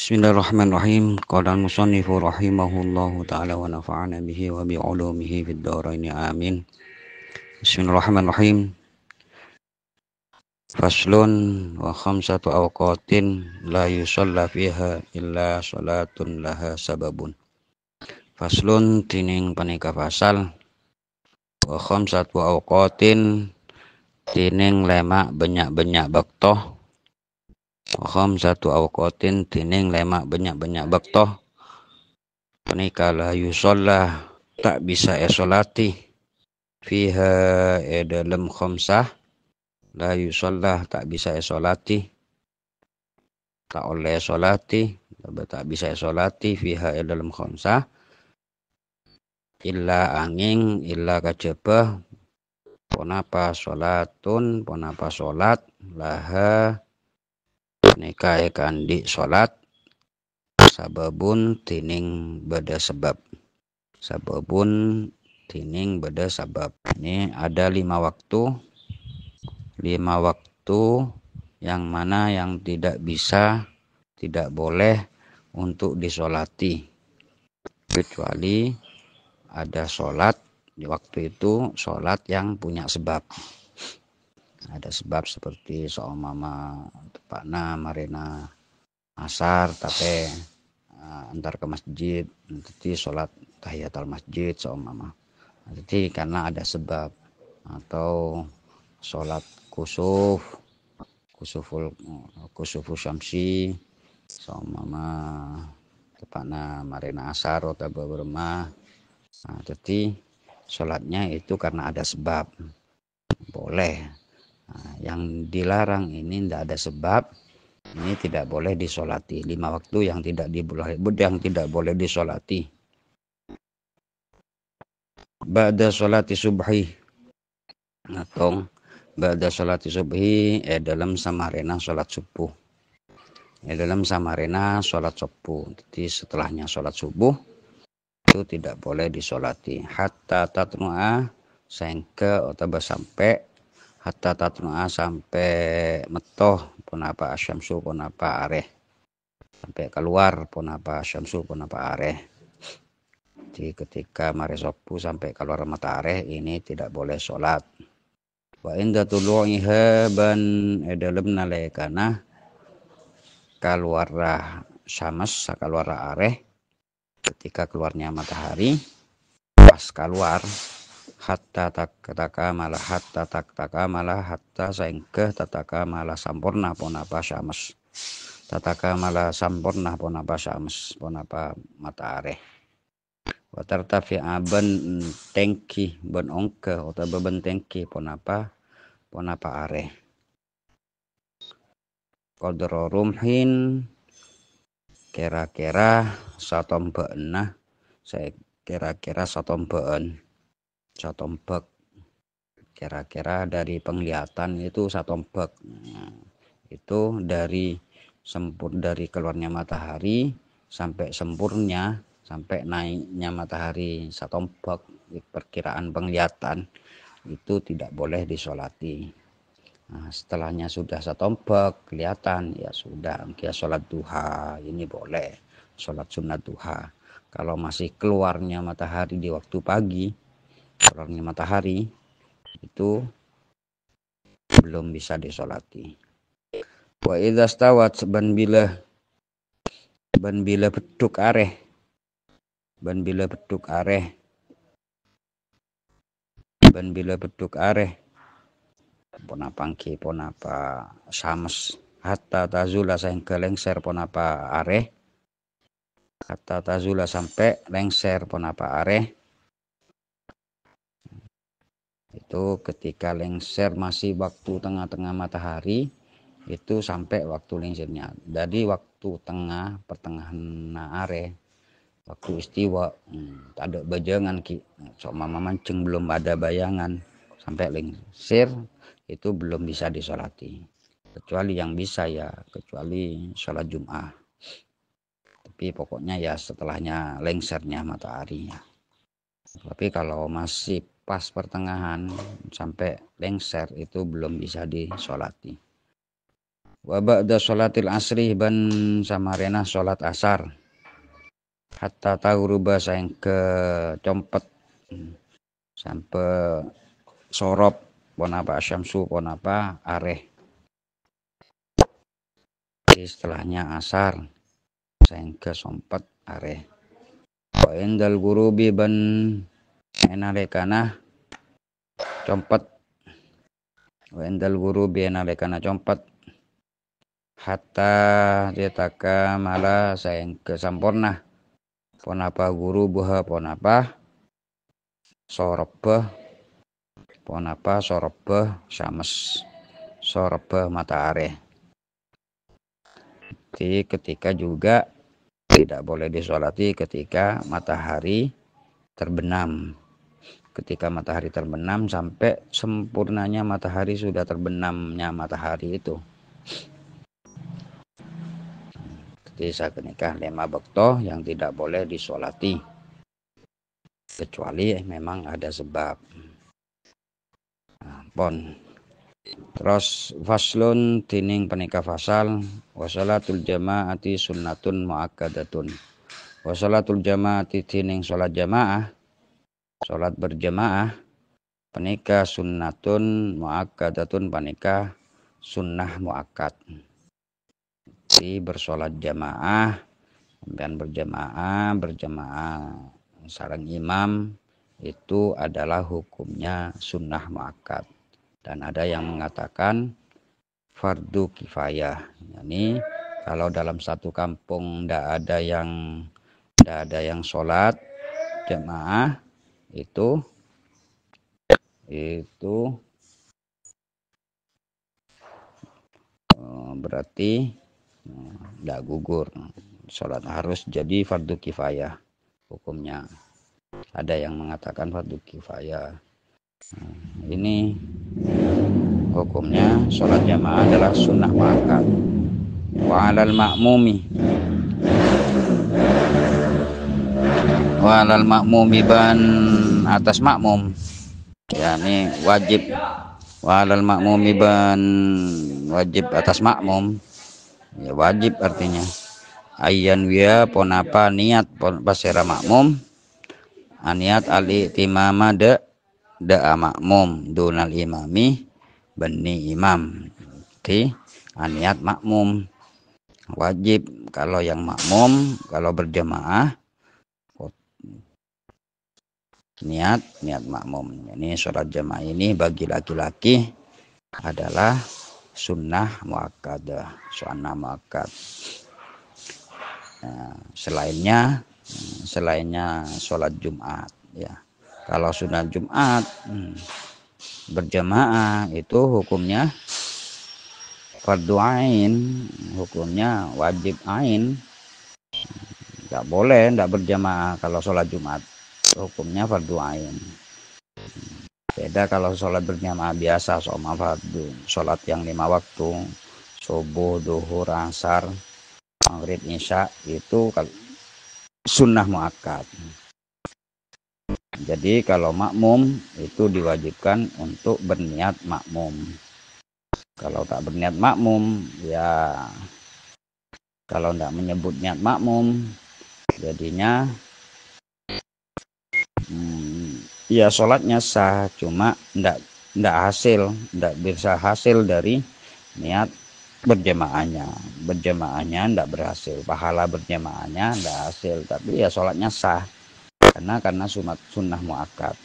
Bismillahirrahmanirrahim. Qala al-musannifu rahimahullahu ta'ala wa nafa'ana bihi wa bi'ulumihi fid dharain amin. Bismillahirrahmanirrahim. Faslun wa khamsatu awqatin la yusalla fiha illa salatun laha sababun. Faslun tining panika fasal wa khamsatu awqatin tining lemak banyak-banyak baktoh. Wa khamsatu awqatin tining lemak banyak-banyak baktoh. Panika la yusalla tak bisa esolati fiha dalam khamsah, la yusalla tak bisa esolati, tak oleh esolati, tak bisa esolati fiha dalam khamsah illa angin illa kajabah ponapa sholatun ponapa sholat laha panika kandi sholat sababun tining beda sebab. Sababun tining beda sabab. Ini ada 5 waktu. 5 waktu yang mana yang tidak bisa, tidak boleh untuk disolati. Kecuali ada sholat di waktu itu, sholat yang punya sebab. Ada sebab seperti seumpama tepatna marina asar tapi antar ke masjid, nanti sholat tahiyatul masjid seumpama. Jadi karena ada sebab, atau sholat kusuful syamsi seumpama tepatna marina asar atau beberapa. Jadi sholatnya itu karena ada sebab, boleh. Yang dilarang ini tidak ada sebab, ini tidak boleh disolati. 5 waktu yang tidak boleh disolati. Ba'da sholati subhi, atau ba'da sholati subhi dalam samarena sholat subuh. Dalam samarena sholat subuh. Jadi setelahnya sholat subuh itu tidak boleh disolati. Hatta tatnu'a sehingga atau sampai hatta tatnu'a sampai metoh punapa asyamsu punapa areh. Sampai keluar punapa asyamsu punapa areh. Jadi ketika mare subuh sampai keluar matahari ini tidak boleh sholat. Wa inda tulu'iha ban dalam nalaikana keluarlah syams keluar areh, ketika keluarnya matahari pas keluar hatta tataka malah hatta sehingga tataka malah sampurna punapa syams. Tataka malah sampurna punapa syams punapa matahari. Watartafi aban tengki ban ongke atau beban tengki ponapa areh. Qadra rumhin kira-kira satombekna, saya kira-kira satombeken, kira-kira dari penglihatan itu satombek. Itu dari keluarnya matahari sampai sempurnya, sampai naiknya matahari satombek, perkiraan penglihatan itu tidak boleh disolati. Setelahnya sudah satombek kelihatan, ya sudah kita sholat duha, ini boleh sholat sunat duha. Kalau masih keluarnya matahari di waktu pagi, keluarnya matahari itu belum bisa disolati. Wa idza stawat ban bila beduk areh, ponapa syams hatta tazula sehingga lengser ponapa areh, hatta tazula sampai lengser ponapa areh. Itu ketika lengser masih waktu tengah-tengah matahari, itu sampai waktu lengsernya. Jadi waktu tengah pertengahan areh, waktu istiwa tak ada bayangan sama mancing belum ada bayangan sampai lengser itu belum bisa disolati. Kecuali yang bisa ya kecuali sholat Jum'ah. Tapi pokoknya ya setelahnya lengsernya matahari ya. Tapi kalau masih pas pertengahan sampai lengser itu belum bisa disolati. Wa ba'da sholatil asri ban samarena sholat asar. Hatta tagruba ke compet sampai sorop ponapa syamsu ponapa areh. Setelahnya asar ke sompet areh. Wa indal gurubi ban enalekana compet. Wa indal gurubi enalekana compet. Hatta ditaka mala ke sampurna ponapa guru buha ponapa sorobah ponapa sorobah syams sorobah matahari. Jadi ketika juga tidak boleh disolati ketika matahari terbenam. Ketika matahari terbenam sampai sempurnanya matahari sudah terbenamnya matahari itu. Jadi sakenikah lema bekto yang tidak boleh disolati kecuali memang ada sebab. Pon. Terus faslun tining penika fasal wasalatul jamaati sunnatun muakkadatun. Wasalatul jamaati tining salat jamaah salat berjamaah penika sunnatun muakkadatun penika sunnah muakkad. Jadi bersolat jamaah dan berjamaah sareng imam itu adalah hukumnya sunnah muakkad. Dan ada yang mengatakan fardu kifayah. Yani kalau dalam satu kampung tidak ada yang sholat jamaah itu berarti tidak gugur. Sholat harus jadi fardu kifayah hukumnya. Ada yang mengatakan fardu kifayah. Ini hukumnya sholat jamaah adalah sunnah muakkad. Wa 'alal ma'mumi ban atas makmum. Yani wajib wa 'alal ma'mumi ban wajib atas makmum. Ya wajib artinya ayyan wiya ponapa niat pasera makmum aniat ali timama da makmum dunal imami bani imam. Jadi aniat makmum wajib kalau yang makmum kalau berjamaah niat makmum. Ini sholat jamaah ini bagi laki-laki adalah sunnah muakkadah, sunnah muakkad. Selainnya sholat Jumat ya. Kalau sunnah Jumat berjamaah itu hukumnya fardu ain, hukumnya wajib ain. Enggak boleh enggak berjamaah kalau sholat Jumat. Hukumnya fardu ain. Beda kalau sholat berjamaah biasa sama fardu. Sholat yang 5 waktu, subuh, duhur, asar, maghrib, isya itu sunnah muakkad. Jadi kalau makmum itu diwajibkan untuk berniat makmum. Kalau tak berniat makmum ya kalau tidak menyebut niat makmum jadinya ya sholatnya sah, cuma tidak bisa hasil dari niat berjamaahnya tidak berhasil, pahala berjamaahnya tidak hasil, tapi ya sholatnya sah karena sunnah muakkad.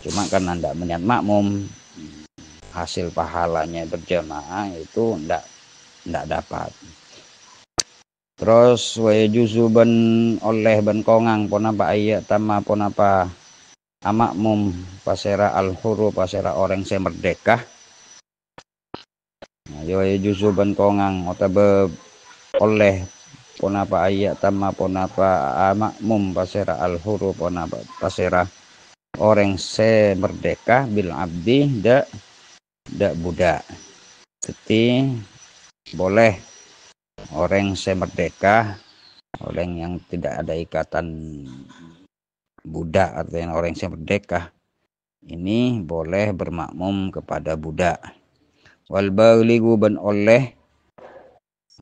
Cuma karena tidak meniat makmum hasil pahalanya berjamaah itu tidak dapat. Terus wa juzuban oleh ban kongang ponapa ayat tama ponapa amakmum pasera al-huru pasera orang saya merdeka. Yo juzuban kongang otabe oleh ponapa ayat tama ponapa amakmum pasera al-huru ponapa pasera orang saya merdeka bil abdi dak budak. Jadi boleh orang saya merdeka, orang yang tidak ada ikatan budak artinya orang saya merdeka ini boleh bermakmum kepada budak. Wal balighu ban oleh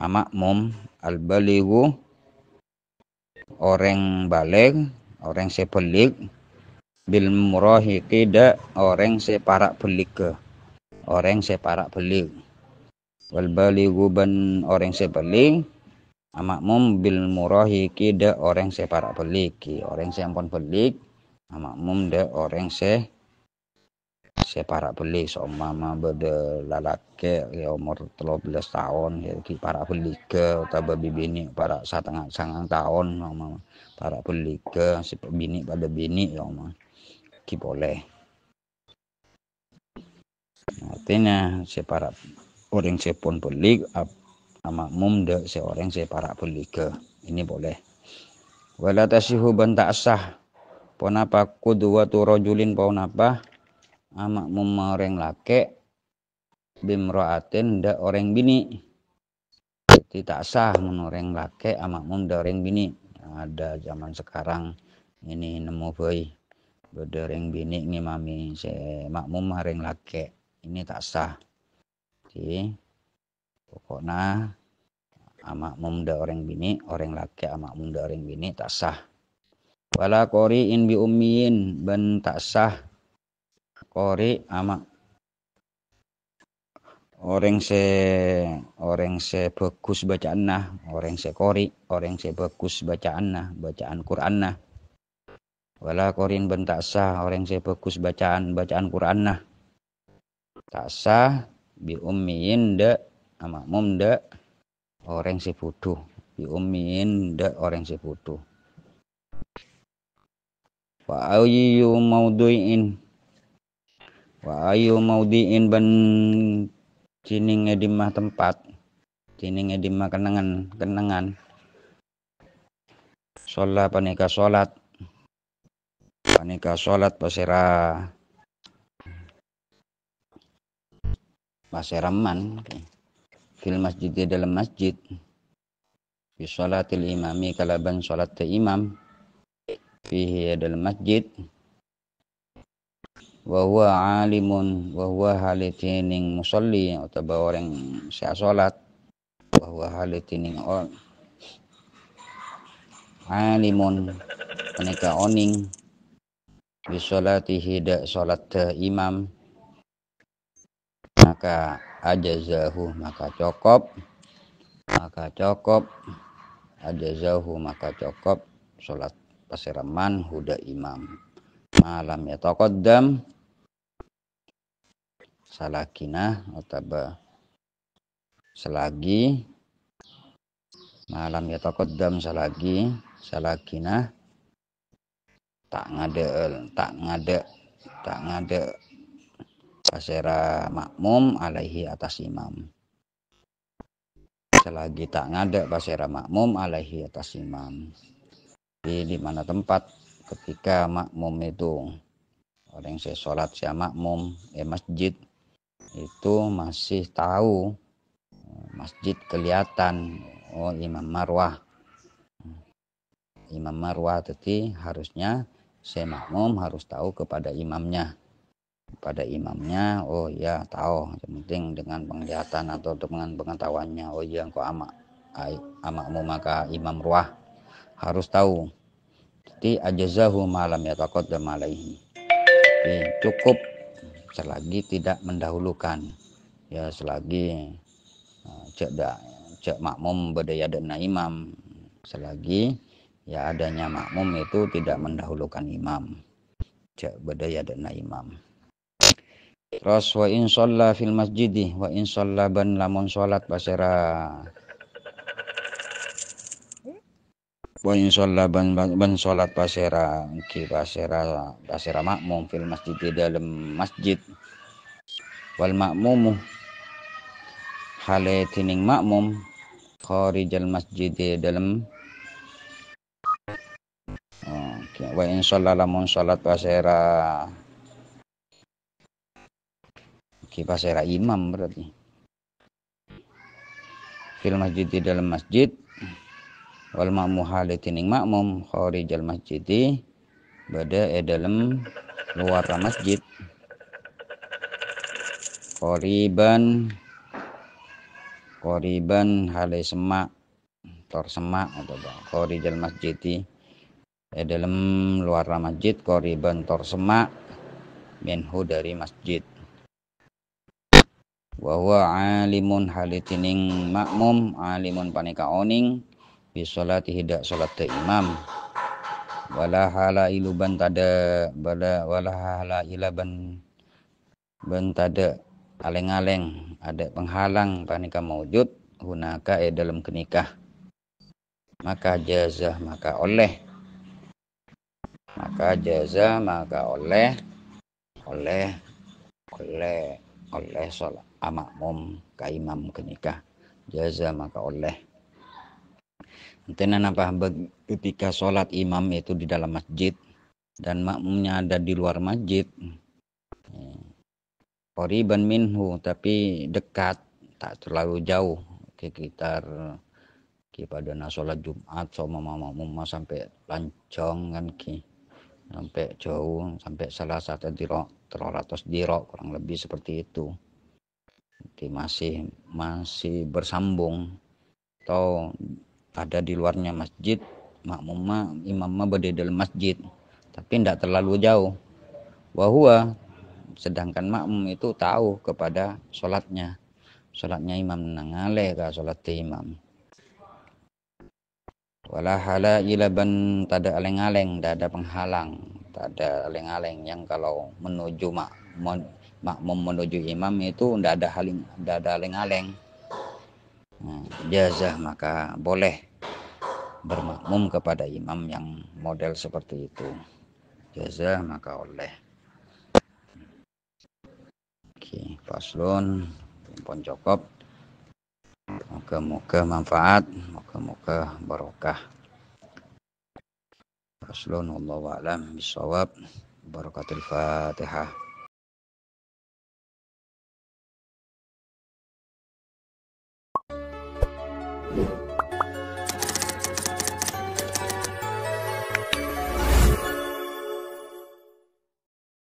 makmum, al balighu orang balik, orang sepelik, bil murahiqi da orang separak belik ke, orang separak belik. Wal balighu ban orang sepelik, makmum bil murahiqi da orang separak belik, orang seampun belik, makmum da orang separak belik. Seumpama beda lalaki ya umur 13 tahun ya ki para belik ke, utawa bibini para setengah tahun para belik ke, si bini pada bini ya ki boleh. Artinya separa orang sepon belik makmum de seorang separa belik ke, ini boleh. Wala tasihu ban tak sah ponapa qudwatu rajulin ponapa makmum orang laki bimraatin da orang bini. Jadi tak sah mun orang laki makmum da orang bini. Ada zaman sekarang ini nemu bayi beda orang bini ngimami se makmum orang laki, ini tak sah. Jadi pokoknya makmum da orang bini, orang laki makmum da orang bini tak sah. Wala qori'in bi ummiyin ban tak sah qori orang se bagus bacaan nah, orang se qori, orang se bagus bacaan nah, bacaan Quran nah. Wala qorin ban tak sah orang se bagus bacaan Quran nah. Tak sah bi ummiyin da makmum da orang se bodoh, bi ummiyin da orang se bodoh. Wa ayyu mauduin ban cining edimah tempat, cining edimah kenangan sholat panika sholat paseraman fil masjid di dalam masjid fi sholatil imami kalaban sholat imam fihi dalam masjid wa huwa alimun wa huwa halitining musalli atau orang sia salat wa huwa halitining alimun menika oning bi sholatihi da salat imam maka ajazahu maka cokop ajazahu maka cokop salat paseraman huda imam malam ya taqaddam salakinah atau selagi malam ya taqaddam salakinah tak ngade pasera makmum alaihi atas imam, selagi tak ngade pasera makmum alaihi atas imam. Di mana tempat ketika makmum itu orang saya sholat saya makmum masjid itu masih tahu masjid kelihatan imam marwah jadi harusnya saya makmum harus tahu kepada imamnya oh ya tahu, yang penting dengan penglihatan atau dengan pengetahuannya oh iya engkau makmum maka imam marwah harus tahu. Jadi ajazahu malam yataqaddam alaihi, cukup selagi tidak mendahulukan ya, selagi cek makmum berdaya dana imam, selagi ya adanya makmum itu tidak mendahulukan imam, cek berdaya dana imam. Terus wa in shalla fil masjidi wa in shalla ban lamun salat pasera wa in shalla ban salat pasera makmum fil masjid di dalam masjid wal makmumu hale tining makmum kharijal masjid di dalam wa in shalla lamun salat pasera pasera imam berarti fil masjid di dalam masjid wal makmum halitining makmum kharijal masjid bada dalam luar masjid qoriban hale semak tor semak atau qorijal masjidi dalam luar masjid, qoriban tor semak minhu dari masjid. Wa huwa alimun halitining makmum alimun panika oning bi sholati hidak salat imam wala hala iluban tada wala hala ilaban ban tada aleng-aleng ada penghalang panika maujud hunaka dalam kenikah, maka jazah maka oleh sholat makmum ka imam kenikah jaza maka oleh tenan apa ketika sholat imam itu di dalam masjid dan makmumnya ada di luar masjid, qoriban minhu tapi dekat tak terlalu jauh sekitar pada sholat Jumat sama makmum sampai lancong kan sampai jauh sampai salah satu dirok 300 dirok kurang lebih seperti itu. Jadi masih bersambung atau ada di luarnya masjid, imamnya berada dalam masjid tapi tidak terlalu jauh. Wahua sedangkan makmum itu tahu kepada sholatnya imam nangale ka sholat imam. Wala hala ilaban tada aleng-aleng, tak ada penghalang, tak ada aleng-aleng yang kalau menuju makmum menuju imam itu tidak ada aleng-aleng. Nah, jazah maka boleh bermakmum kepada imam yang model seperti itu. Jazah maka oleh. Oke, faslun pun cukup. Moga-moga manfaat, moga-moga barokah. Faslun wallahu a'lam bishawab. Barakatul Fatihah.